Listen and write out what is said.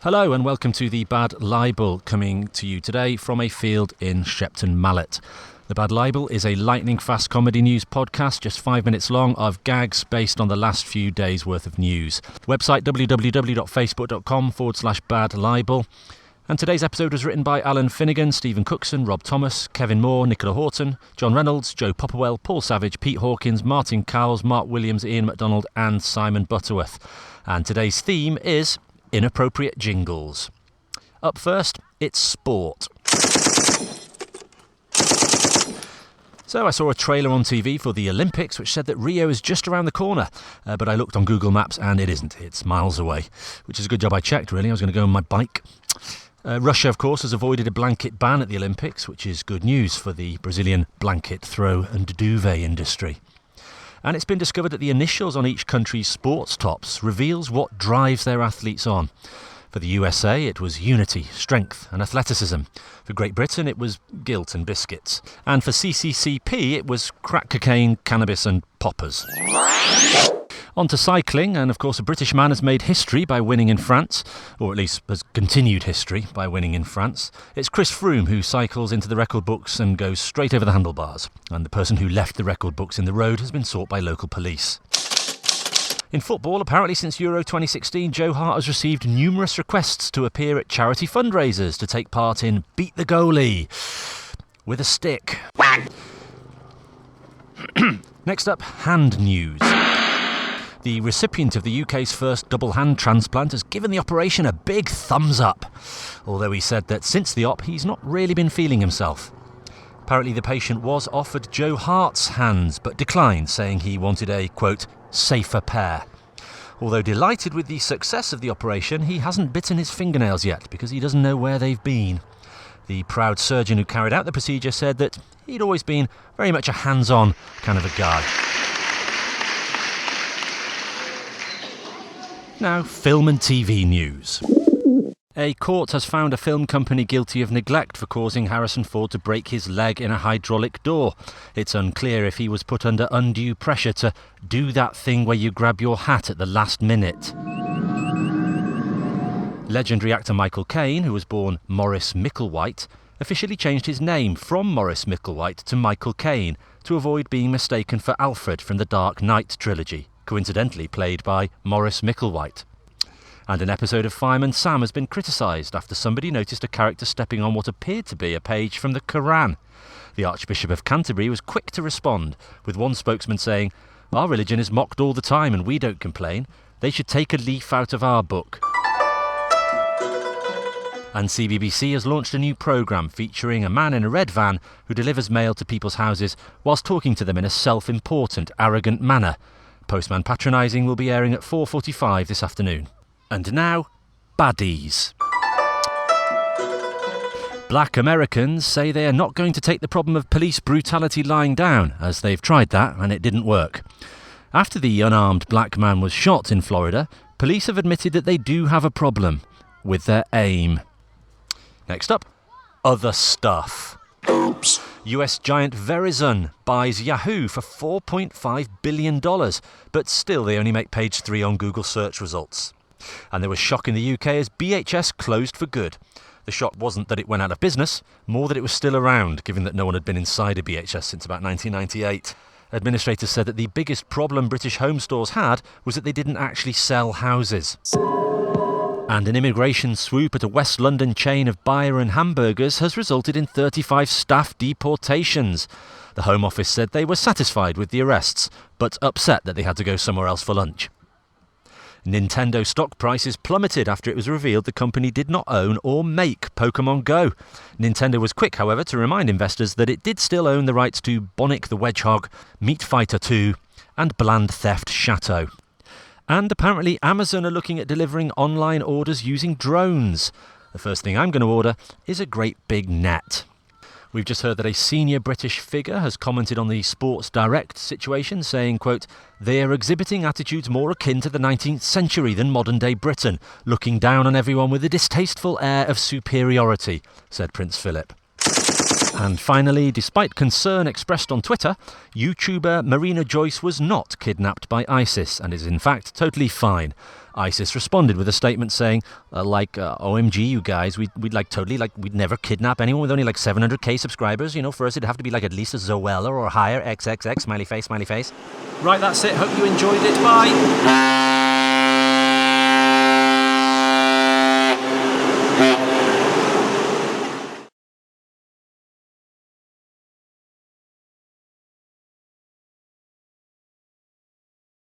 Hello and welcome to the Bad Libel, coming to you today from a field in Shepton Mallet. The Bad Libel is a lightning-fast comedy news podcast, just 5 minutes long, of gags based on the last few days' worth of news. Website www.facebook.com/Bad Libel. And today's episode was written by Alan Finnegan, Stephen Cookson, Rob Thomas, Kevin Moore, Nicola Horton, John Reynolds, Joe Popperwell, Paul Savage, Pete Hawkins, Martin Cowles, Mark Williams, Ian MacDonald and Simon Butterworth. And today's theme is inappropriate jingles. Up first, it's sport. So I saw a trailer on TV for the Olympics which said that Rio is just around the corner, but I looked on Google Maps and it isn't. It's miles away, which is a good job I checked, really. I was going to go on my bike. Russia, of course, has avoided a blanket ban at the Olympics, which is good news for the Brazilian blanket, throw and duvet industry. And it's been discovered that the initials on each country's sports tops reveals what drives their athletes on. For the USA, it was unity, strength and athleticism. For Great Britain, it was guilt and biscuits. And for CCCP, it was crack cocaine, cannabis and poppers. On to cycling, and of course a British man has made history by winning in France, or at least has continued history by winning in France. It's Chris Froome who cycles into the record books and goes straight over the handlebars, and the person who left the record books in the road has been sought by local police. In football, apparently since Euro 2016, Joe Hart has received numerous requests to appear at charity fundraisers to take part in Beat the Goalie with a stick. Next up, hand news. The recipient of the UK's first double hand transplant has given the operation a big thumbs up, although he said that since the op he's not really been feeling himself. Apparently the patient was offered Joe Hart's hands but declined, saying he wanted a, quote, safer pair. Although delighted with the success of the operation, he hasn't bitten his fingernails yet because he doesn't know where they've been. The proud surgeon who carried out the procedure said that he'd always been very much a hands-on kind of a guy. Now, film and TV news. A court has found a film company guilty of neglect for causing Harrison Ford to break his leg in a hydraulic door. It's unclear if he was put under undue pressure to do that thing where you grab your hat at the last minute. Legendary actor Michael Caine, who was born Maurice Micklewhite, officially changed his name from Maurice Micklewhite to Michael Caine to avoid being mistaken for Alfred from the Dark Knight trilogy, coincidentally played by Maurice Micklewhite. And an episode of Fireman Sam has been criticised after somebody noticed a character stepping on what appeared to be a page from the Quran. The Archbishop of Canterbury was quick to respond, with one spokesman saying, "Our religion is mocked all the time and we don't complain. They should take a leaf out of our book." And CBBC has launched a new programme featuring a man in a red van who delivers mail to people's houses whilst talking to them in a self-important, arrogant manner. Postman Patronising will be airing at 4:45 this afternoon. And now, baddies. Black Americans say they are not going to take the problem of police brutality lying down, as they've tried that and it didn't work. After the unarmed black man was shot in Florida, police have admitted that they do have a problem with their aim. Next up, other stuff. Oops. US giant Verizon buys Yahoo for $4.5 billion, but still they only make page 3 on Google search results. And there was shock in the UK as BHS closed for good. The shock wasn't that it went out of business, more that it was still around, given that no one had been inside a BHS since about 1998. Administrators said that the biggest problem British home stores had was that they didn't actually sell houses. And an immigration swoop at a West London chain of Byron hamburgers has resulted in 35 staff deportations. The Home Office said they were satisfied with the arrests, but upset that they had to go somewhere else for lunch. Nintendo stock prices plummeted after it was revealed the company did not own or make Pokemon Go. Nintendo was quick, however, to remind investors that it did still own the rights to Bonic the Hedgehog, Meat Fighter 2 and Bland Theft Chateau. And apparently Amazon are looking at delivering online orders using drones. The first thing I'm going to order is a great big net. We've just heard that a senior British figure has commented on the Sports Direct situation, saying, quote, "They are exhibiting attitudes more akin to the 19th century than modern-day Britain, looking down on everyone with a distasteful air of superiority," said Prince Philip. And finally, despite concern expressed on Twitter, YouTuber Marina Joyce was not kidnapped by ISIS and is in fact totally fine. ISIS responded with a statement saying, OMG, you guys, we'd never kidnap anyone with only like 700k subscribers. You know, for us it'd have to be like at least a Zoella or higher, XXX, smiley face, smiley face. Right, that's it. Hope you enjoyed it. Bye.